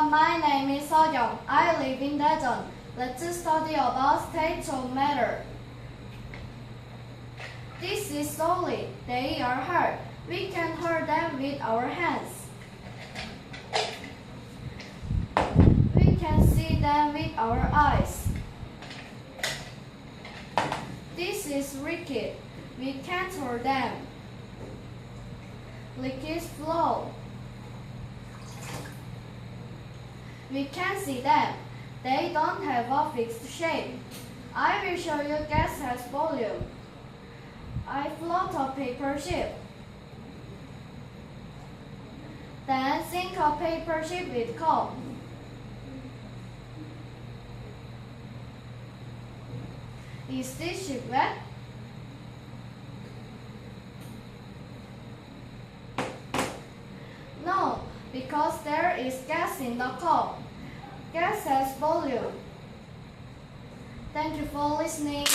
my name is Seoyoung. I live in Daejeon. Let's study about state of matter. This is solid. They are hard. We can hold them with our hands. We can see them with our eyes. This is liquid. We can't hold them. Liquids flow. We can see them. They don't have a fixed shape. I will show you gas has volume. I float a paper ship. Then sink a paper ship with coal. Is this ship wet? No, because there is gas in the coal. Gas has volume. Thank you for listening.